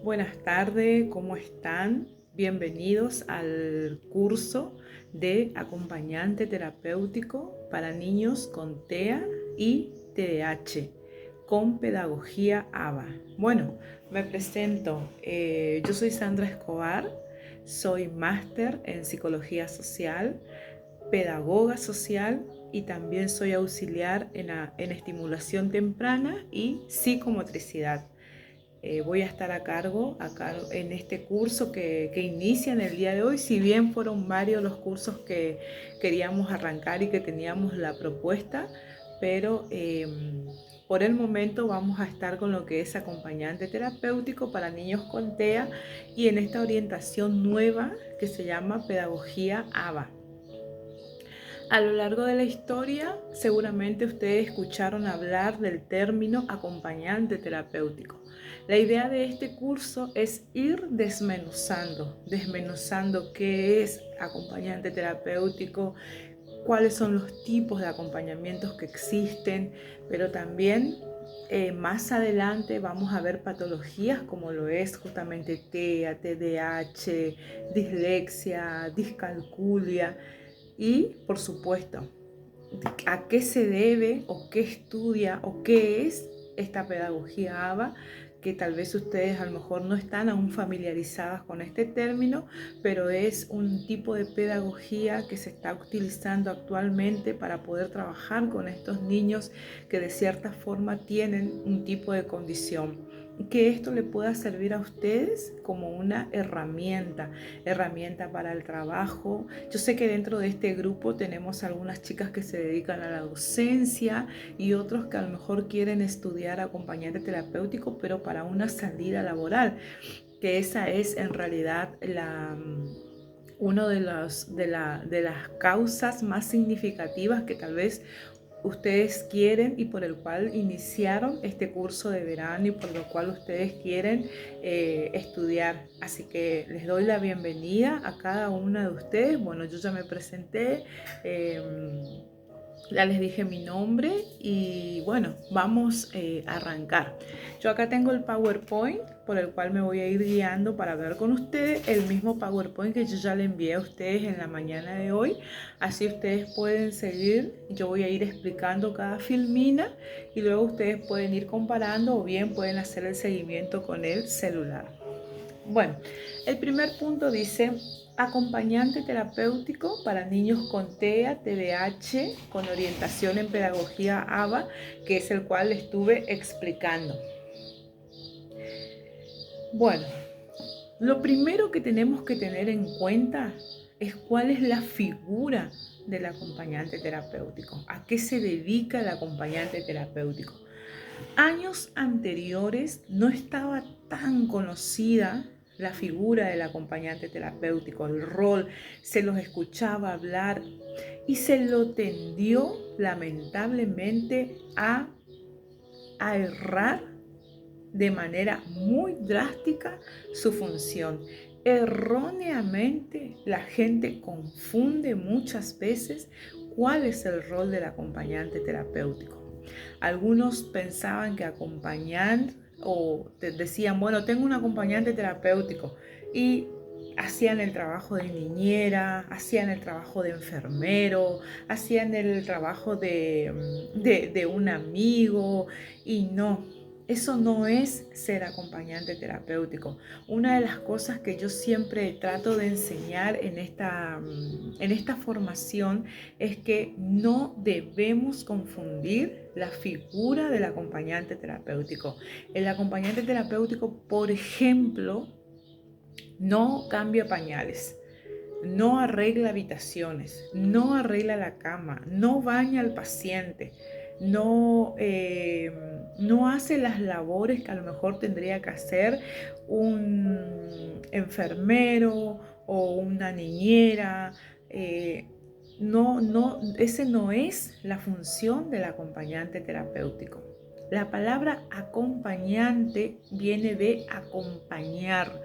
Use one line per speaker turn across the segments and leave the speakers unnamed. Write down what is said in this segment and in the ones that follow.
Buenas tardes, ¿cómo están? Bienvenidos al curso de acompañante terapéutico para niños con TEA y TDAH con pedagogía ABA. Bueno, me presento. Yo soy Sandra Escobar, soy máster en psicología social, pedagoga social y también soy auxiliar en estimulación temprana y psicomotricidad. Voy a estar a cargo en este curso que inicia en el día de hoy, si bien fueron varios los cursos que queríamos arrancar y que teníamos la propuesta, pero por el momento vamos a estar con lo que es acompañante terapéutico para niños con TEA y en esta orientación nueva que se llama pedagogía ABA. A lo largo de la historia, seguramente ustedes escucharon hablar del término acompañante terapéutico. La idea de este curso es ir desmenuzando qué es acompañante terapéutico, cuáles son los tipos de acompañamientos que existen, pero también más adelante vamos a ver patologías como lo es justamente TEA, TDAH, dislexia, discalculia. Y, por supuesto, a qué se debe o qué estudia o qué es esta pedagogía ABA, que tal vez ustedes a lo mejor no están aún familiarizadas con este término, pero es un tipo de pedagogía que se está utilizando actualmente para poder trabajar con estos niños que de cierta forma tienen un tipo de condición. Que esto le pueda servir a ustedes como una herramienta para el trabajo. Yo sé que dentro de este grupo tenemos algunas chicas que se dedican a la docencia y otros que a lo mejor quieren estudiar acompañante terapéutico, pero para una salida laboral, que esa es en realidad una de las causas más significativas que tal vez ustedes quieren y por el cual iniciaron este curso de verano y por lo cual ustedes quieren estudiar. Así que les doy la bienvenida a cada una de ustedes. Bueno, yo ya me presenté, ya les dije mi nombre y bueno, vamos a arrancar. Yo acá tengo el PowerPoint por el cual me voy a ir guiando para ver con ustedes, el mismo PowerPoint que yo ya le envié a ustedes en la mañana de hoy. Así ustedes pueden seguir, yo voy a ir explicando cada filmina y luego ustedes pueden ir comparando o bien pueden hacer el seguimiento con el celular. Bueno, el primer punto dice acompañante terapéutico para niños con TEA, TDAH, con orientación en pedagogía ABA, que es el cual estuve explicando. Bueno, lo primero que tenemos que tener en cuenta es cuál es la figura del acompañante terapéutico, a qué se dedica el acompañante terapéutico. Años anteriores no estaba tan conocida la figura del acompañante terapéutico, el rol, se los escuchaba hablar y se lo tendió lamentablemente a errar de manera muy drástica su función. Erróneamente la gente confunde muchas veces cuál es el rol del acompañante terapéutico. Algunos pensaban que acompañar o decían, bueno, tengo un acompañante terapéutico y hacían el trabajo de niñera, hacían el trabajo de enfermero, hacían el trabajo de un amigo y no. Eso no es ser acompañante terapéutico. Una de las cosas que yo siempre trato de enseñar en esta formación es que no debemos confundir la figura del acompañante terapéutico. El acompañante terapéutico, por ejemplo, no cambia pañales, no arregla habitaciones, no arregla la cama, no baña al paciente, no hace las labores que a lo mejor tendría que hacer un enfermero o una niñera. Ese no es la función del acompañante terapéutico. La palabra acompañante viene de acompañar.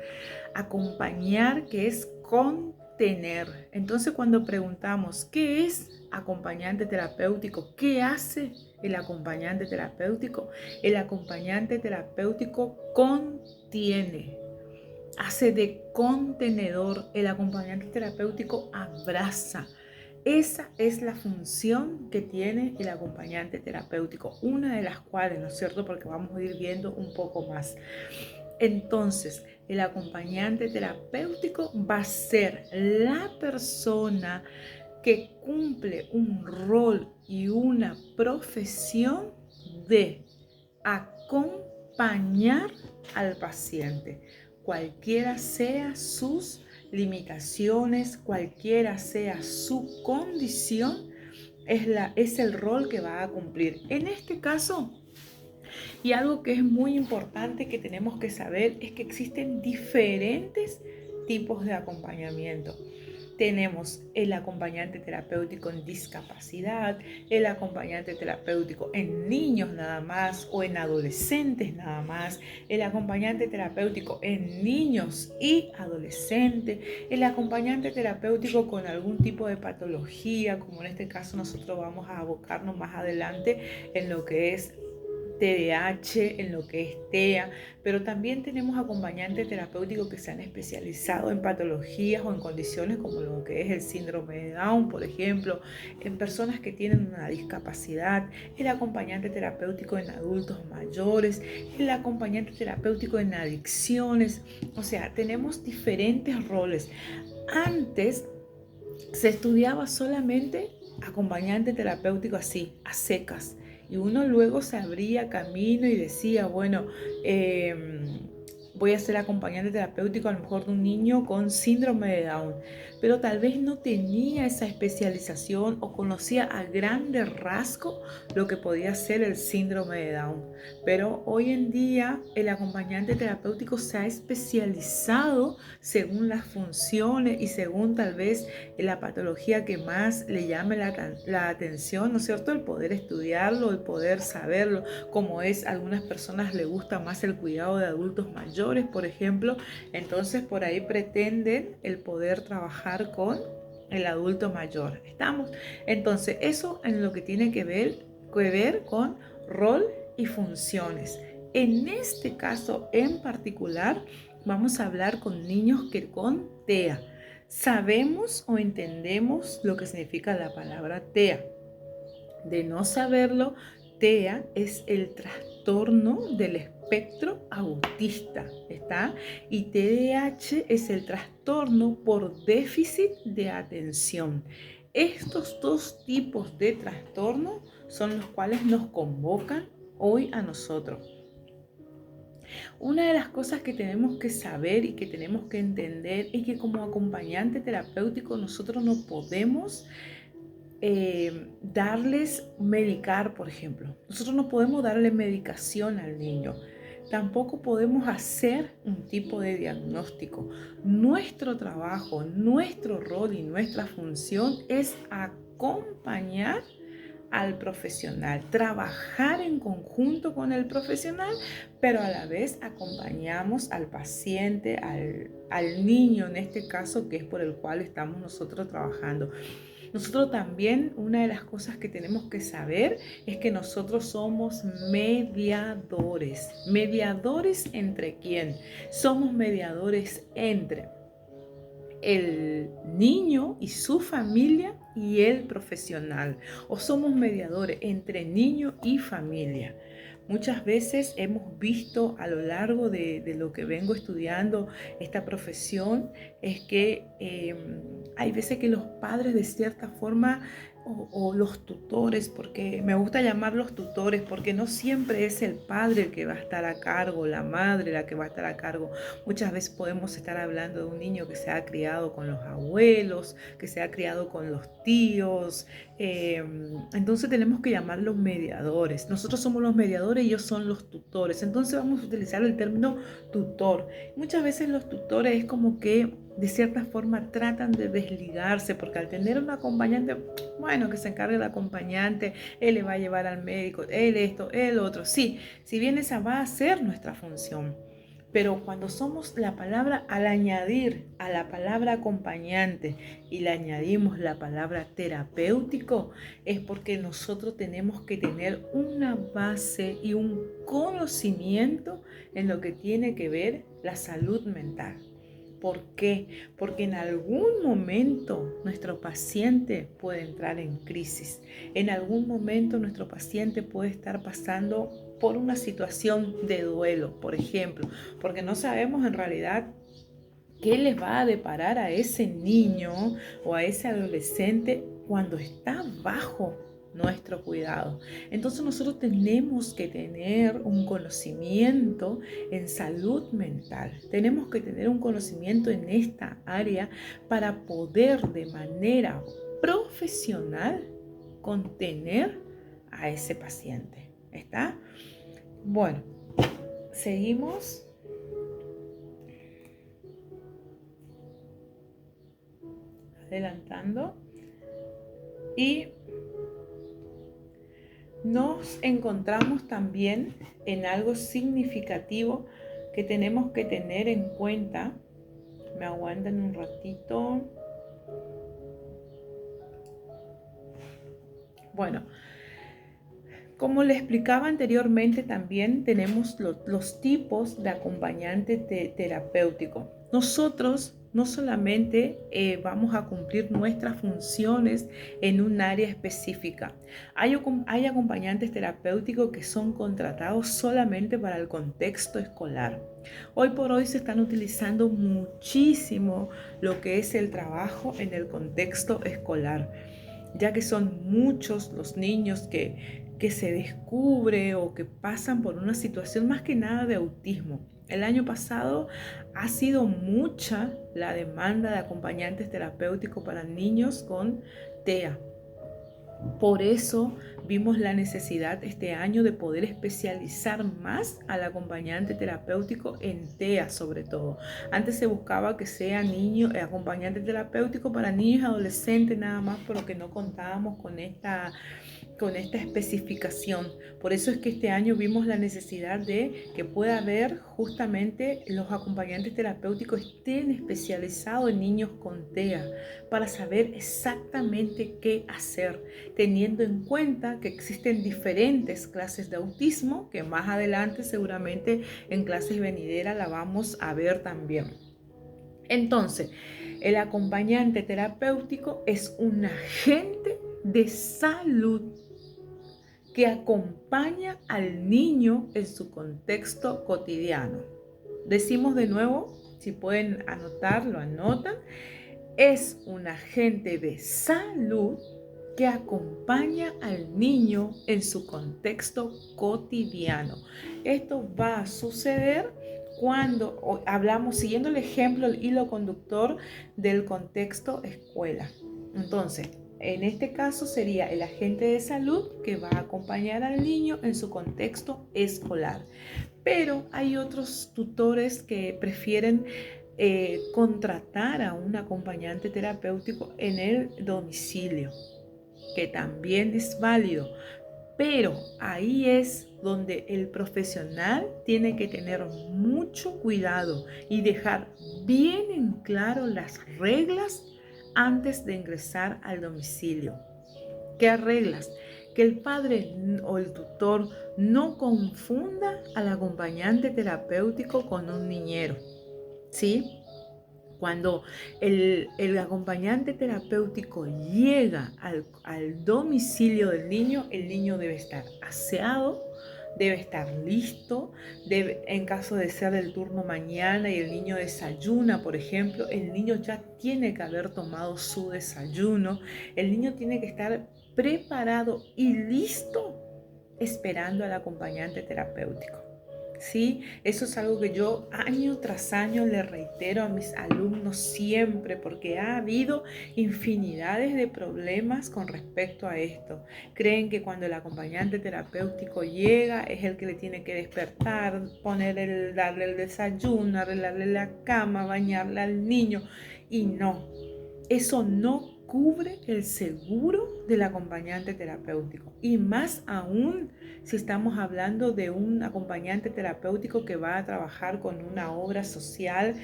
Acompañar, que es contener. Entonces, cuando preguntamos qué es acompañante terapéutico, ¿qué hace el acompañante terapéutico? El acompañante terapéutico contiene. hace de contenedor, el acompañante terapéutico abraza. Esa es la función que tiene el acompañante terapéutico, una de las cuales, ¿no es cierto? Porque vamos a ir viendo un poco más. Entonces, el acompañante terapéutico va a ser la persona que cumple un rol y una profesión de acompañar al paciente, cualquiera sea sus limitaciones, cualquiera sea su condición, es el rol que va a cumplir. En este caso, y algo que es muy importante que tenemos que saber es que existen diferentes tipos de acompañamiento. Tenemos el acompañante terapéutico en discapacidad, el acompañante terapéutico en niños nada más o en adolescentes nada más, el acompañante terapéutico en niños y adolescentes, el acompañante terapéutico con algún tipo de patología, como en este caso nosotros vamos a abocarnos más adelante en lo que es TDAH, en lo que es TEA, pero también tenemos acompañantes terapéuticos que se han especializado en patologías o en condiciones como lo que es el síndrome de Down, por ejemplo, en personas que tienen una discapacidad, el acompañante terapéutico en adultos mayores, el acompañante terapéutico en adicciones, o sea, tenemos diferentes roles. Antes se estudiaba solamente acompañante terapéutico así, a secas. Y uno luego se abría camino y decía, bueno, voy a ser acompañante terapéutico a lo mejor de un niño con síndrome de Down, pero tal vez no tenía esa especialización o conocía a grandes rasgos lo que podía ser el síndrome de Down. Pero hoy en día el acompañante terapéutico se ha especializado según las funciones y según tal vez la patología que más le llame la atención, ¿no es cierto? El poder estudiarlo, el poder saberlo, como es, a algunas personas les gusta más el cuidado de adultos mayores, por ejemplo, entonces por ahí pretenden el poder trabajar con el adulto mayor. ¿Estamos? Entonces, eso en lo que tiene que ver con rol y funciones. En este caso en particular, vamos a hablar con niños que con TEA. Sabemos o entendemos lo que significa la palabra TEA. De no saberlo, TEA es el trastorno del espectro autista, ¿está? Y TDAH es el trastorno por déficit de atención. Estos dos tipos de trastorno son los cuales nos convocan hoy a nosotros. Una de las cosas que tenemos que saber y que tenemos que entender es que como acompañante terapéutico nosotros no podemos darles medicar, por ejemplo. Nosotros no podemos darle medicación al niño. Tampoco podemos hacer un tipo de diagnóstico. Nuestro trabajo, nuestro rol y nuestra función es acompañar al profesional, trabajar en conjunto con el profesional, pero a la vez acompañamos al paciente, al niño en este caso, que es por el cual estamos nosotros trabajando. Nosotros también, una de las cosas que tenemos que saber es que nosotros somos mediadores. ¿Mediadores entre quién? Somos mediadores entre el niño y su familia y el profesional, o somos mediadores entre niño y familia. Muchas veces hemos visto a lo largo de lo que vengo estudiando esta profesión, es que hay veces que los padres de cierta forma o los tutores, porque me gusta llamarlos tutores, porque no siempre es el padre el que va a estar a cargo, la madre la que va a estar a cargo. Muchas veces podemos estar hablando de un niño que se ha criado con los abuelos, que se ha criado con los tíos. Entonces tenemos que llamarlos mediadores. Nosotros somos los mediadores y ellos son los tutores. Entonces vamos a utilizar el término tutor. Muchas veces los tutores es como que de cierta forma tratan de desligarse, porque al tener un acompañante, bueno, que se encargue el acompañante, él le va a llevar al médico, él esto, él otro. Sí, si bien esa va a ser nuestra función, Pero cuando somos la palabra, al añadir a la palabra acompañante y le añadimos la palabra terapéutico, es porque nosotros tenemos que tener una base y un conocimiento en lo que tiene que ver la salud mental. ¿Por qué? Porque en algún momento nuestro paciente puede entrar en crisis. En algún momento nuestro paciente puede estar pasando por una situación de duelo, por ejemplo, porque no sabemos en realidad qué les va a deparar a ese niño o a ese adolescente cuando está bajo nuestro cuidado. Entonces nosotros tenemos que tener un conocimiento en salud mental. Tenemos que tener un conocimiento en esta área para poder de manera profesional contener a ese paciente. ¿Está? Bueno, seguimos. Adelantando. Y nos encontramos también en algo significativo que tenemos que tener en cuenta. Me aguantan un ratito. Bueno, como le explicaba anteriormente, también tenemos los tipos de acompañante terapéutico. Nosotros no solamente vamos a cumplir nuestras funciones en un área específica. Hay acompañantes terapéuticos que son contratados solamente para el contexto escolar. Hoy por hoy se están utilizando muchísimo lo que es el trabajo en el contexto escolar, ya que son muchos los niños que se descubre o que pasan por una situación más que nada de autismo. El año pasado ha sido mucha la demanda de acompañantes terapéuticos para niños con TEA. Por eso vimos la necesidad este año de poder especializar más al acompañante terapéutico en TEA sobre todo. Antes se buscaba que sea acompañante terapéutico para niños y adolescentes nada más, pero que no contábamos con esta especificación. Por eso es que este año vimos la necesidad de que pueda haber justamente los acompañantes terapéuticos estén especializados en niños con TEA para saber exactamente qué hacer, teniendo en cuenta que existen diferentes clases de autismo que más adelante seguramente en clases venideras la vamos a ver también. Entonces, el acompañante terapéutico es un agente de salud que acompaña al niño en su contexto cotidiano. Decimos de nuevo, si pueden anotar, lo anotan. Es un agente de salud que acompaña al niño en su contexto cotidiano. Esto va a suceder cuando hablamos, siguiendo el ejemplo, el hilo conductor del contexto escuela. Entonces, en este caso sería el agente de salud que va a acompañar al niño en su contexto escolar. Pero hay otros tutores que prefieren contratar a un acompañante terapéutico en el domicilio, que también es válido. Pero ahí es donde el profesional tiene que tener mucho cuidado y dejar bien en claro las reglas antes de ingresar al domicilio. ¿Qué reglas? Que el padre o el tutor no confunda al acompañante terapéutico con un niñero, ¿sí? Cuando el acompañante terapéutico llega al domicilio del niño, el niño debe estar aseado, debe estar listo, en caso de ser el turno mañana y el niño desayuna, por ejemplo, el niño ya tiene que haber tomado su desayuno, el niño tiene que estar preparado y listo esperando al acompañante terapéutico. ¿Sí? Eso es algo que yo año tras año le reitero a mis alumnos siempre, porque ha habido infinidades de problemas con respecto a esto. Creen que cuando el acompañante terapéutico llega es el que le tiene que despertar, darle el desayuno, arreglarle la cama, bañarle al niño, y no, eso no cubre el seguro del acompañante terapéutico. Y más aún si estamos hablando de un acompañante terapéutico que va a trabajar con una obra social,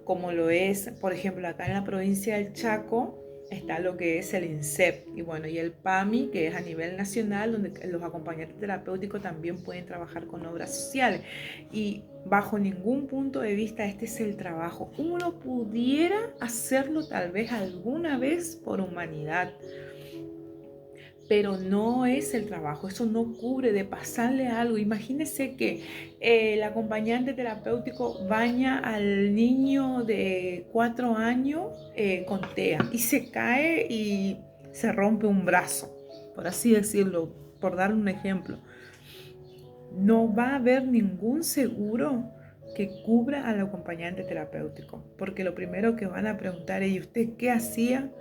como lo es, por ejemplo, acá en la provincia del Chaco, está lo que es el INSEP y bueno, y el PAMI, que es a nivel nacional, donde los acompañantes terapéuticos también pueden trabajar con obras sociales. Y bajo ningún punto de vista este es el trabajo. Uno pudiera hacerlo tal vez alguna vez por humanidad, pero no es el trabajo, eso no cubre de pasarle algo. Imagínese que el acompañante terapéutico baña al niño de 4 años con TEA y se cae y se rompe un brazo, por así decirlo, por darle un ejemplo. No va a haber ningún seguro que cubra al acompañante terapéutico, porque lo primero que van a preguntar es: ¿y usted qué hacía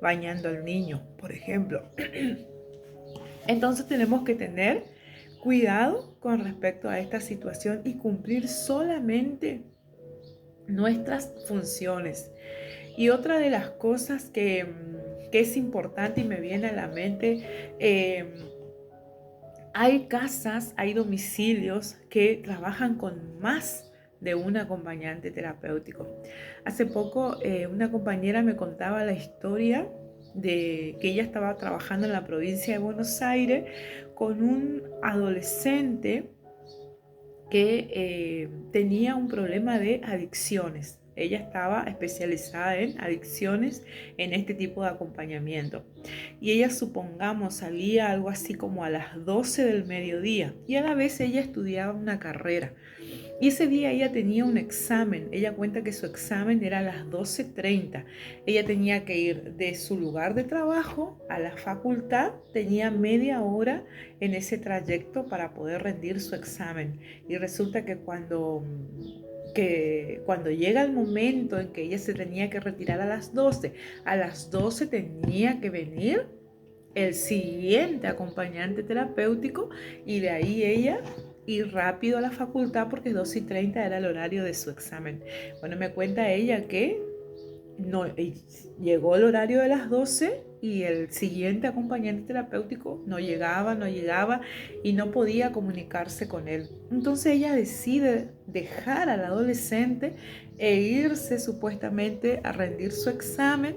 bañando al niño, por ejemplo? Entonces tenemos que tener cuidado con respecto a esta situación y cumplir solamente nuestras funciones. Y otra de las cosas que es importante y me viene a la mente, hay casas, hay domicilios que trabajan con más de un acompañante terapéutico. Hace poco una compañera me contaba la historia de que ella estaba trabajando en la provincia de Buenos Aires con un adolescente que tenía un problema de adicciones. Ella estaba especializada en adicciones en este tipo de acompañamiento. Y ella, supongamos, salía algo así como a las 12 del mediodía y a la vez ella estudiaba una carrera. Y ese día ella tenía un examen. Ella cuenta que su examen era a las 12:30. Ella tenía que ir de su lugar de trabajo a la facultad. Tenía media hora en ese trayecto para poder rendir su examen. Y resulta que cuando llega el momento en que ella se tenía que retirar a las 12 tenía que venir el siguiente acompañante terapéutico y de ahí ella ir rápido a la facultad porque 12:30 era el horario de su examen. Bueno, me cuenta ella que no, llegó el horario de las 12 y el siguiente acompañante terapéutico no llegaba y no podía comunicarse con él. Entonces ella decide dejar al adolescente e irse supuestamente a rendir su examen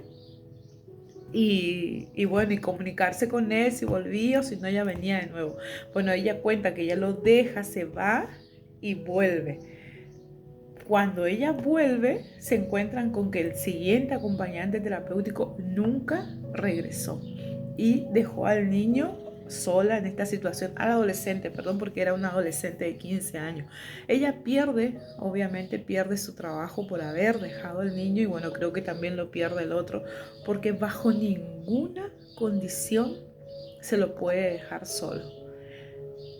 y bueno, y comunicarse con él si volvía o si no, ella venía de nuevo. Bueno, ella cuenta que ella lo deja, se va y vuelve. Cuando ella vuelve, se encuentran con que el siguiente acompañante terapéutico nunca regresó y dejó al niño sola en esta situación, al adolescente, perdón, porque era una adolescente de 15 años. Ella obviamente pierde su trabajo por haber dejado al niño y bueno, creo que también lo pierde el otro, porque bajo ninguna condición se lo puede dejar solo.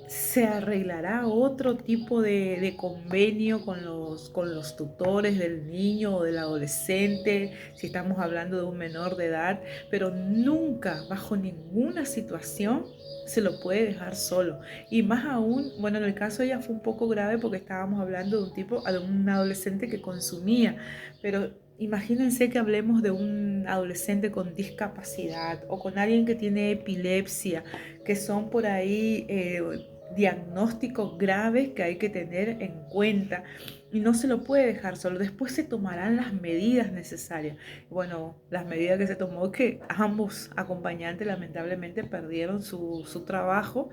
Se arreglará otro tipo de convenio con los tutores del niño o del adolescente, si estamos hablando de un menor de edad, pero nunca, bajo ninguna situación, se lo puede dejar solo. Y más aún, bueno, en el caso de ella fue un poco grave porque estábamos hablando de un adolescente que consumía, pero imagínense que hablemos de un adolescente con discapacidad o con alguien que tiene epilepsia, que son por ahí diagnósticos graves que hay que tener en cuenta y no se lo puede dejar solo. Después se tomarán las medidas necesarias. Bueno, las medidas que se tomó es que ambos acompañantes lamentablemente perdieron su trabajo,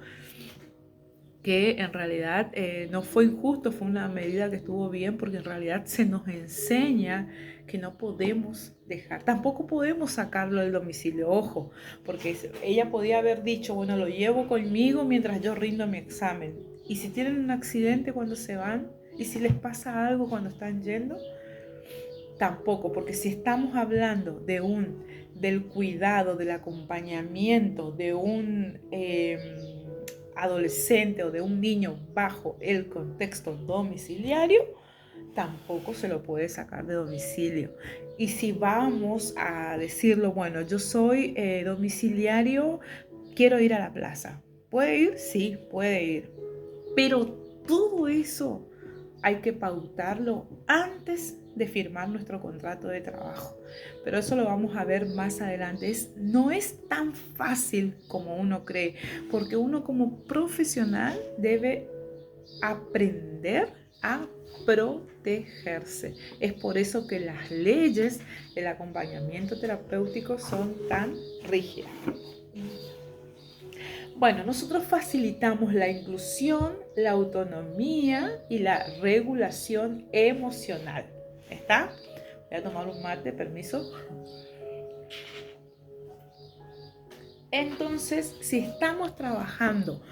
que en realidad no fue injusto, fue una medida que estuvo bien porque en realidad se nos enseña que no podemos dejar, tampoco podemos sacarlo del domicilio, ojo, porque ella podía haber dicho, bueno, lo llevo conmigo mientras yo rindo mi examen. Y si tienen un accidente cuando se van, y si les pasa algo cuando están yendo, tampoco, porque si estamos hablando del cuidado, del acompañamiento de un adolescente o de un niño bajo el contexto domiciliario, tampoco se lo puede sacar de domicilio. Y si vamos a decirlo, bueno, yo soy domiciliario, quiero ir a la plaza. ¿Puede ir? Sí, puede ir. Pero todo eso hay que pautarlo antes de firmar nuestro contrato de trabajo. Pero eso lo vamos a ver más adelante. No es tan fácil como uno cree, porque uno como profesional debe aprender a protegerse. Es por eso que las leyes del acompañamiento terapéutico son tan rígidas. Bueno, nosotros facilitamos la inclusión, la autonomía y la regulación emocional. ¿Está? Voy a tomar un mate, permiso. Entonces, si estamos trabajando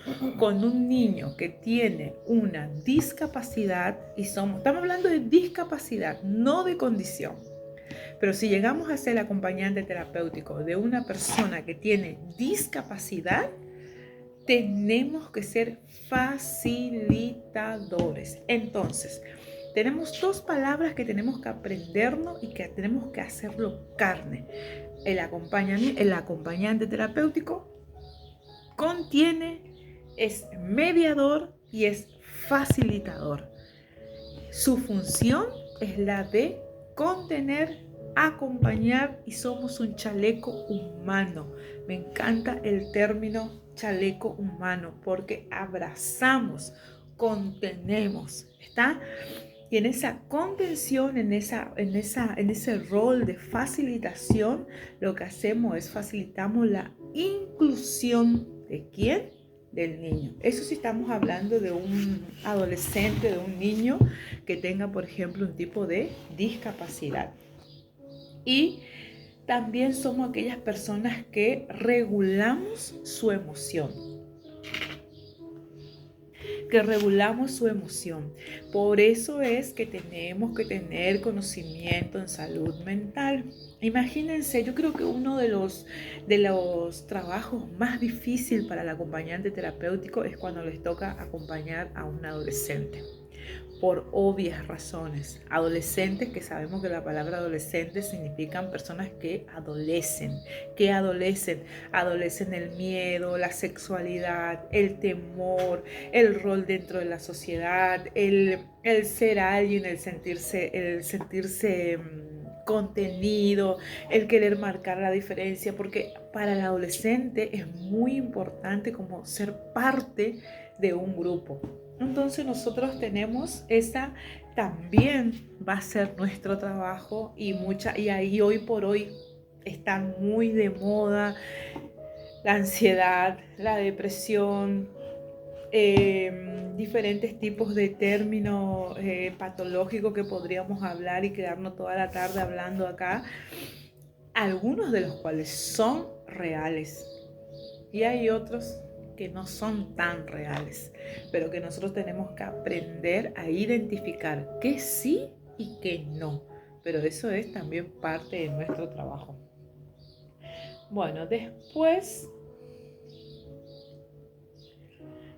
con un niño que tiene una discapacidad, estamos hablando de discapacidad, no de condición, pero si llegamos a ser acompañante terapéutico de una persona que tiene discapacidad, tenemos que ser facilitadores. Entonces, tenemos dos palabras que tenemos que aprendernos y que tenemos que hacerlo carne. El acompañante terapéutico es mediador y es facilitador. Su función es la de contener, acompañar, y somos un chaleco humano. Me encanta el término chaleco humano porque abrazamos, contenemos, ¿está? Y en esa contención, en ese rol de facilitación, lo que hacemos es facilitamos la inclusión ¿de quién? Del niño. Eso sí estamos hablando de un adolescente, de un niño que tenga, por ejemplo, un tipo de discapacidad. Y también somos aquellas personas que regulamos su emoción. Por eso es que tenemos que tener conocimiento en salud mental. Imagínense, yo creo que uno de los trabajos más difíciles para el acompañante terapéutico es cuando les toca acompañar a un adolescente. Por obvias razones. Adolescentes, que sabemos que la palabra adolescente significan personas que adolecen. Adolecen el miedo, la sexualidad, el temor, el rol dentro de la sociedad, el ser alguien, el sentirse contenido, el querer marcar la diferencia, porque para el adolescente es muy importante como ser parte de un grupo. Entonces nosotros tenemos también va a ser nuestro trabajo y ahí hoy por hoy están muy de moda la ansiedad, la depresión, diferentes tipos de términos patológicos que podríamos hablar y quedarnos toda la tarde hablando acá, algunos de los cuales son reales y hay otros que no son tan reales, pero que nosotros tenemos que aprender a identificar qué sí y qué no, pero eso es también parte de nuestro trabajo. Bueno, después,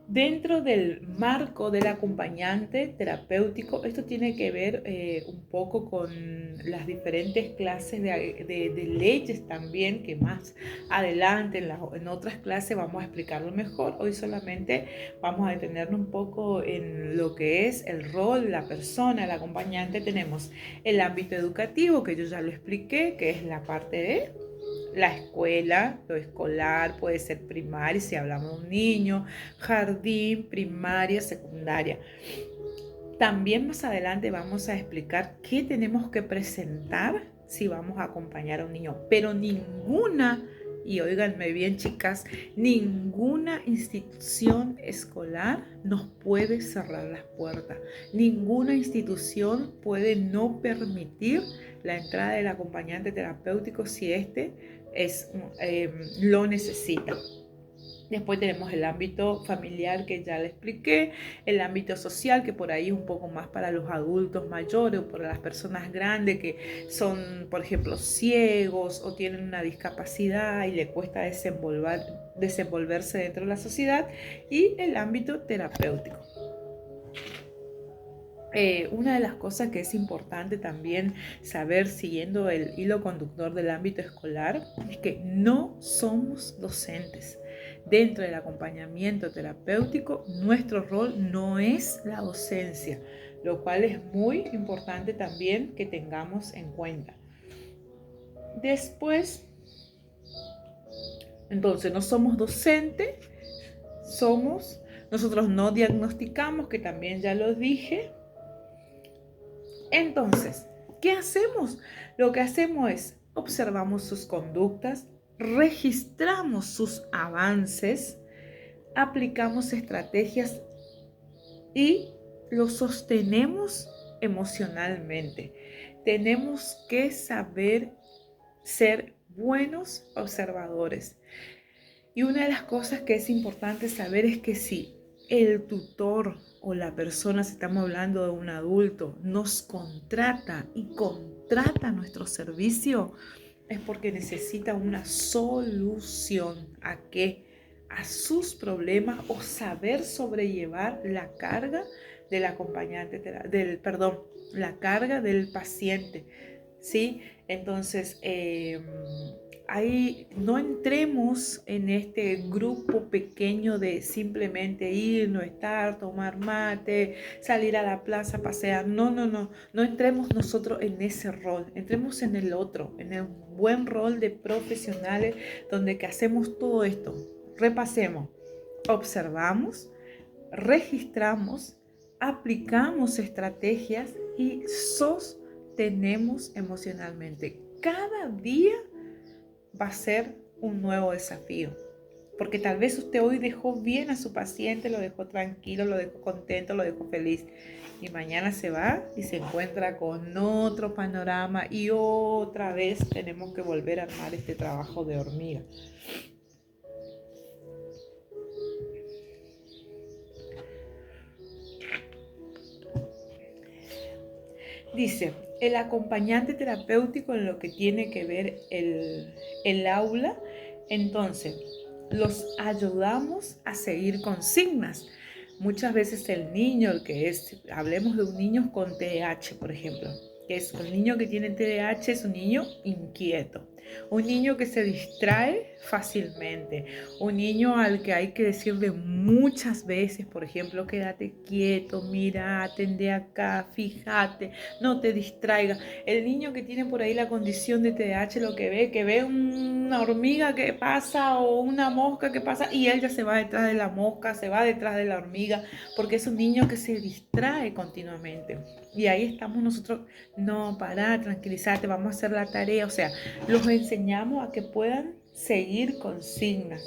dentro del marco del acompañante terapéutico, esto tiene que ver un poco con las diferentes clases de leyes también, que más adelante en otras clases vamos a explicarlo mejor. Hoy solamente vamos a detenernos un poco en lo que es el rol, la persona, el acompañante. Tenemos el ámbito educativo, que yo ya lo expliqué, que es la parte de la escuela, lo escolar, puede ser primaria, si hablamos de un niño, jardín, primaria, secundaria. También más adelante vamos a explicar qué tenemos que presentar si vamos a acompañar a un niño, pero ninguna, y óiganme bien chicas, ninguna institución escolar nos puede cerrar las puertas. Ninguna institución puede no permitir la entrada del acompañante terapéutico si lo necesita. Después tenemos el ámbito familiar, que ya le expliqué, el ámbito social, que por ahí es un poco más para los adultos mayores o para las personas grandes que son, por ejemplo, ciegos o tienen una discapacidad y le cuesta desenvolverse dentro de la sociedad, y el ámbito terapéutico. Una de las cosas que es importante también saber, siguiendo el hilo conductor del ámbito escolar, es que no somos docentes. Dentro del acompañamiento terapéutico, nuestro rol no es la docencia. lo cual es muy importante también que tengamos en cuenta. Después, entonces, no somos docentes, nosotros no diagnosticamos, que también ya lo dije. Entonces, ¿qué hacemos? Lo que hacemos es observamos sus conductas, registramos sus avances, aplicamos estrategias y los sostenemos emocionalmente. Tenemos que saber ser buenos observadores. Y una de las cosas que es importante saber es que si el tutor o la persona, si estamos hablando de un adulto, nos contrata y contrata nuestro servicio, es porque necesita una solución. ¿A qué? A sus problemas o saber sobrellevar la carga del acompañante, la carga del paciente, ¿sí? Entonces, ahí no entremos en este grupo pequeño de simplemente ir, no estar, tomar mate, salir a la plaza, pasear. No entremos nosotros en ese rol, entremos en el otro, en el buen rol de profesionales donde que hacemos todo esto. Repasemos, observamos, registramos, aplicamos estrategias y sostenemos emocionalmente. Cada día va a ser un nuevo desafío, porque tal vez usted hoy dejó bien a su paciente, lo dejó tranquilo, lo dejó contento, lo dejó feliz, y mañana se va y se encuentra con otro panorama y otra vez tenemos que volver a armar este trabajo de hormiga. Dice, el acompañante terapéutico en lo que tiene que ver el aula, entonces los ayudamos a seguir consignas. Muchas veces el niño, hablemos de un niño con TDAH, por ejemplo, que es un niño que tiene TDAH, es un niño inquieto, un niño que se distrae fácilmente, un niño al que hay que decirle muchas veces, por ejemplo, quédate quieto, mira, atende acá, fíjate, no te distraigas. El niño que tiene por ahí la condición de TDAH, lo que ve una hormiga que pasa o una mosca que pasa y él ya se va detrás de la mosca, se va detrás de la hormiga, porque es un niño que se distrae continuamente. Y ahí estamos nosotros, no, pará, tranquilízate, vamos a hacer la tarea. O sea, los enseñamos a que puedan seguir consignas.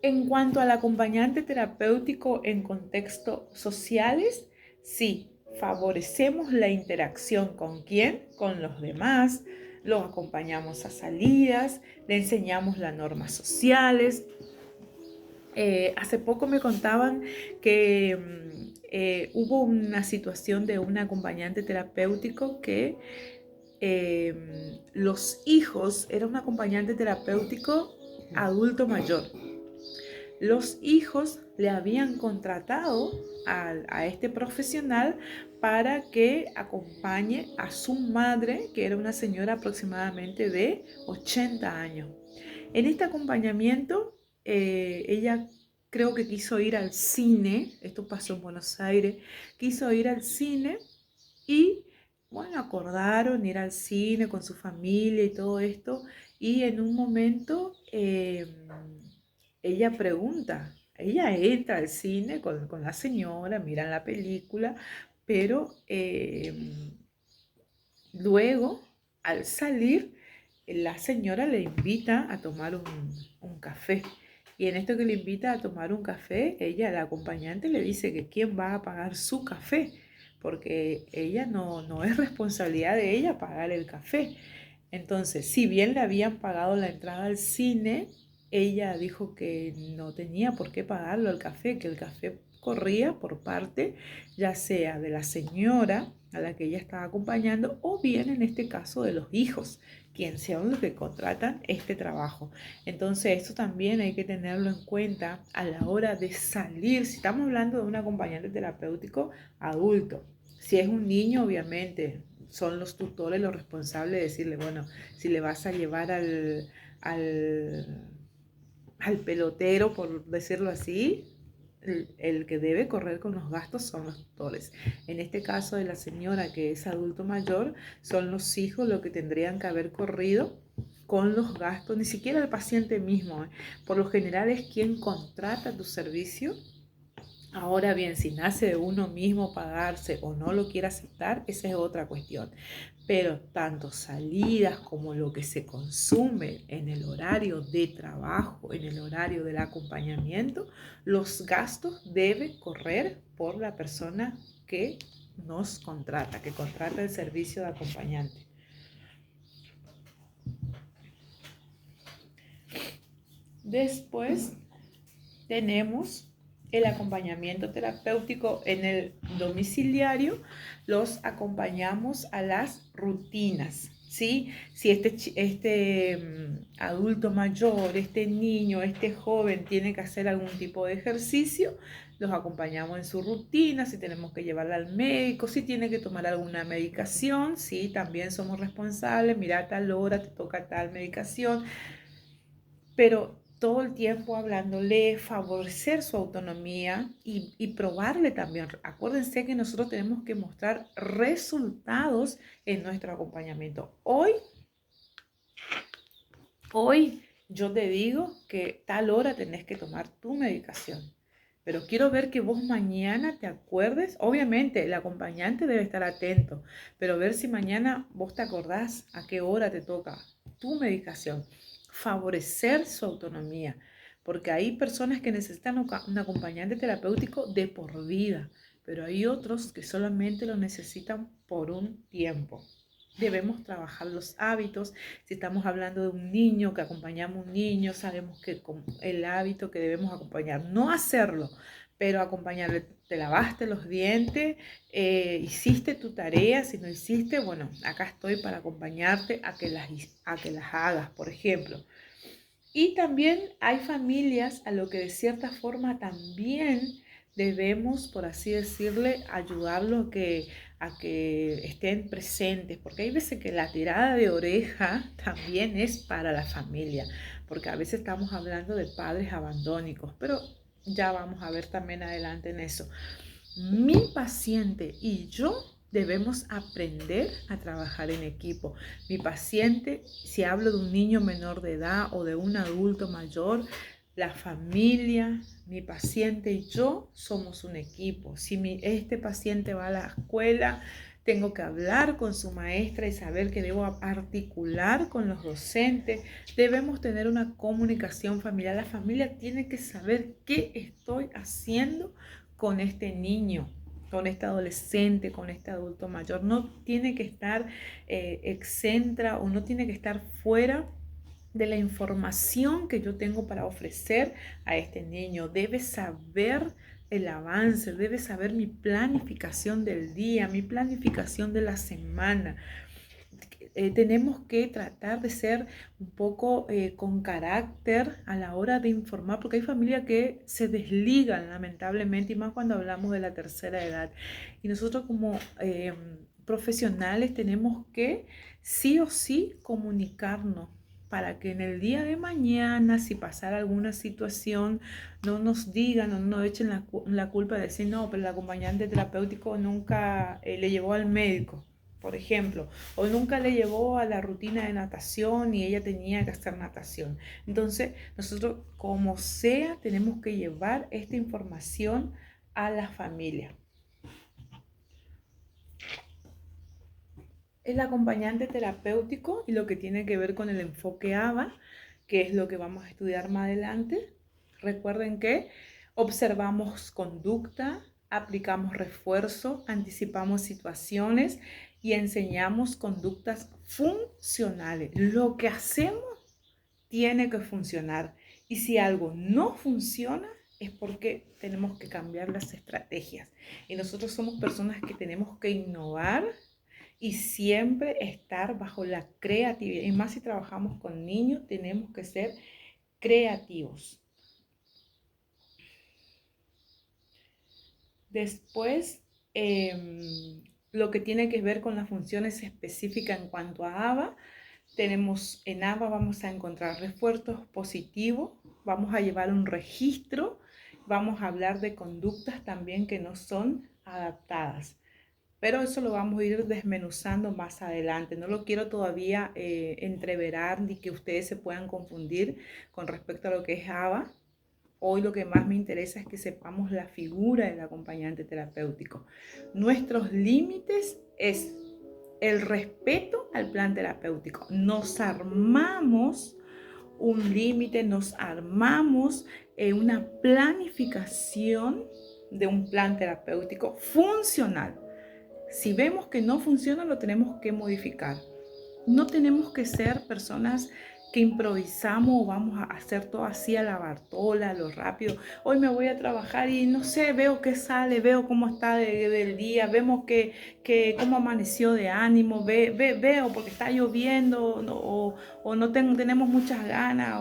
En cuanto al acompañante terapéutico en contextos sociales, sí, favorecemos la interacción con quién, con los demás, los acompañamos a salidas, le enseñamos las normas sociales. Hace poco me contaban que hubo una situación de un acompañante terapéutico que los hijos, era un acompañante terapéutico adulto mayor. Los hijos le habían contratado a este profesional para que acompañe a su madre, que era una señora aproximadamente de 80 años. En este acompañamiento, ella creo que quiso ir al cine, esto pasó en Buenos Aires, quiso ir al cine y, bueno, acordaron ir al cine con su familia y todo esto, y en un momento ella entra al cine con la señora, miran la película, pero luego, al salir, la señora le invita a tomar un café. Y en esto que le invita a tomar un café, ella, la acompañante, le dice que quién va a pagar su café, porque ella no es responsabilidad de ella pagar el café. Entonces, si bien le habían pagado la entrada al cine, ella dijo que no tenía por qué pagarlo el café, que el café corría por parte ya sea de la señora a la que ella estaba acompañando o bien en este caso de los hijos, quienes sean los que contratan este trabajo. Entonces esto también hay que tenerlo en cuenta a la hora de salir. Si estamos hablando de un acompañante terapéutico adulto, si es un niño obviamente son los tutores los responsables de decirle, bueno, si le vas a llevar al pelotero, por decirlo así, el que debe correr con los gastos son los tutores. En este caso de la señora que es adulto mayor, son los hijos los que tendrían que haber corrido con los gastos, ni siquiera el paciente mismo. Por lo general es quien contrata tu servicio. Ahora bien, si nace de uno mismo pagarse o no lo quiere aceptar, esa es otra cuestión. Pero tanto salidas como lo que se consume en el horario de trabajo, en el horario del acompañamiento, los gastos deben correr por la persona que nos contrata, que contrata el servicio de acompañante. Después tenemos el acompañamiento terapéutico en el domiciliario. Los acompañamos a las rutinas, ¿sí? Si este adulto mayor, este niño, este joven tiene que hacer algún tipo de ejercicio, los acompañamos en su rutina. Si tenemos que llevarla al médico, si tiene que tomar alguna medicación, sí, también somos responsables. Mira, a tal hora te toca tal medicación, pero todo el tiempo hablándole, favorecer su autonomía y probarle también. Acuérdense que nosotros tenemos que mostrar resultados en nuestro acompañamiento. Hoy yo te digo que tal hora tenés que tomar tu medicación, pero quiero ver que vos mañana te acuerdes. Obviamente el acompañante debe estar atento, pero ver si mañana vos te acordás a qué hora te toca tu medicación. Favorecer su autonomía, porque hay personas que necesitan un acompañante terapéutico de por vida, pero hay otros que solamente lo necesitan por un tiempo. Debemos trabajar los hábitos. Si estamos hablando de un niño, que acompañamos a un niño, sabemos que con el hábito que debemos acompañar, no hacerlo, pero acompañarle. Te lavaste los dientes, hiciste tu tarea. Si no hiciste, bueno, acá estoy para acompañarte a que las hagas, por ejemplo. Y también hay familias a lo que de cierta forma también debemos, por así decirle, ayudarlos a que estén presentes, porque hay veces que la tirada de oreja también es para la familia, porque a veces estamos hablando de padres abandónicos, pero ya vamos a ver también adelante en eso. Mi paciente y yo debemos aprender a trabajar en equipo. Mi paciente, si hablo de un niño menor de edad o de un adulto mayor, la familia, mi paciente y yo somos un equipo. Si este paciente va a la escuela, tengo que hablar con su maestra y saber que debo articular con los docentes. Debemos tener una comunicación familiar. La familia tiene que saber qué estoy haciendo con este niño, con este adolescente, con este adulto mayor. No tiene que estar exentra o no tiene que estar fuera de la información que yo tengo para ofrecer a este niño. Debe saber el avance, debe saber mi planificación del día, mi planificación de la semana. Tenemos que tratar de ser un poco con carácter a la hora de informar, porque hay familias que se desligan lamentablemente, y más cuando hablamos de la tercera edad. Y nosotros como profesionales tenemos que sí o sí comunicarnos para que en el día de mañana, si pasara alguna situación, no nos digan o no nos echen la culpa de decir, no, pero el acompañante terapéutico nunca le llevó al médico, por ejemplo, o nunca le llevó a la rutina de natación y ella tenía que hacer natación. Entonces, nosotros como sea tenemos que llevar esta información a la familia. El acompañante terapéutico y lo que tiene que ver con el enfoque ABA, que es lo que vamos a estudiar más adelante. Recuerden que observamos conducta, aplicamos refuerzo, anticipamos situaciones y enseñamos conductas funcionales. Lo que hacemos tiene que funcionar. Y si algo no funciona, es porque tenemos que cambiar las estrategias. Y nosotros somos personas que tenemos que innovar y siempre estar bajo la creatividad. Y más si trabajamos con niños, tenemos que ser creativos. Después, lo que tiene que ver con las funciones específicas en cuanto a ABA, en ABA vamos a encontrar refuerzos positivos, vamos a llevar un registro vamos a hablar de conductas también que no son adaptadas. Pero eso lo vamos a ir desmenuzando más adelante. No lo quiero todavía entreverar ni que ustedes se puedan confundir con respecto a lo que es ABA. Hoy lo que más me interesa es que sepamos la figura del acompañante terapéutico. Nuestros límites es el respeto al plan terapéutico. Nos armamos un límite, nos armamos una planificación de un plan terapéutico funcional. Si vemos que no funciona, lo tenemos que modificar. No tenemos que ser personas que improvisamos o vamos a hacer todo así a la Bartola, a lo rápido. Hoy me voy a trabajar y no sé, veo qué sale, veo cómo está del día, vemos que cómo amaneció de ánimo, veo porque está lloviendo o no tenemos muchas ganas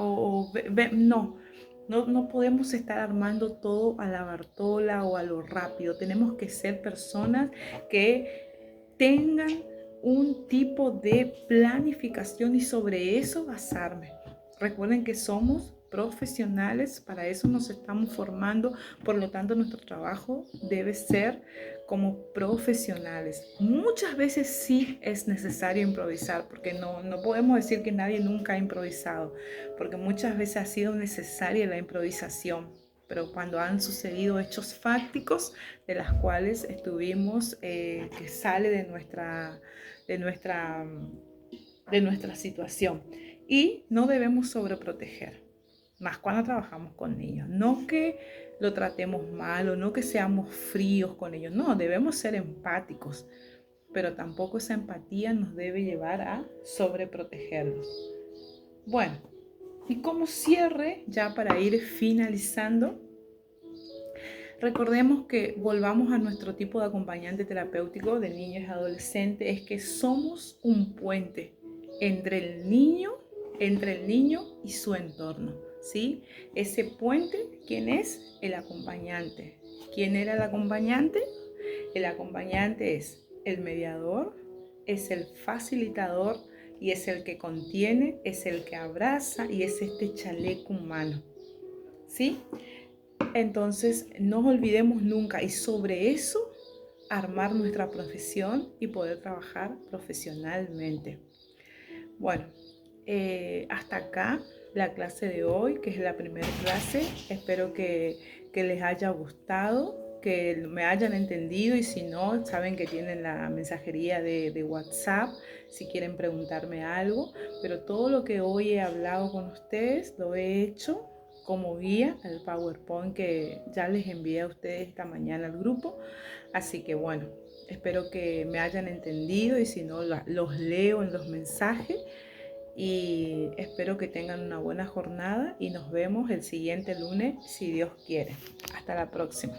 no. No podemos estar armando todo a la Bartola o a lo rápido. Tenemos que ser personas que tengan un tipo de planificación y sobre eso basarme. Recuerden que somos profesionales, para eso nos estamos formando, por lo tanto nuestro trabajo debe ser como profesionales. Muchas veces sí es necesario improvisar, porque no podemos decir que nadie nunca ha improvisado, porque muchas veces ha sido necesaria la improvisación, pero cuando han sucedido hechos fácticos de las cuales estuvimos, que sale de nuestra situación. Y no debemos sobreproteger, más cuando trabajamos con niños. No que lo tratemos mal o no que seamos fríos con ellos. No, debemos ser empáticos, pero tampoco esa empatía nos debe llevar a sobreprotegerlos. Bueno, y como cierre, ya para ir finalizando, recordemos que volvamos a nuestro tipo de acompañante terapéutico de niños y adolescentes, es que somos un puente entre el niño y su entorno, ¿sí? Ese puente, ¿quién es? El acompañante. ¿Quién era el acompañante? El acompañante es el mediador, es el facilitador y es el que contiene, es el que abraza y es este chaleco humano, ¿sí? Entonces, no olvidemos nunca y sobre eso armar nuestra profesión y poder trabajar profesionalmente. Bueno, hasta acá la clase de hoy, que es la primera clase. Espero que les haya gustado, que me hayan entendido y si no, saben que tienen la mensajería de WhatsApp si quieren preguntarme algo. Pero todo lo que hoy he hablado con ustedes lo he hecho como guía al PowerPoint que ya les envié a ustedes esta mañana al grupo. Así que bueno, espero que me hayan entendido y si no, los leo en los mensajes. Y espero que tengan una buena jornada y nos vemos el siguiente lunes si Dios quiere. Hasta la próxima.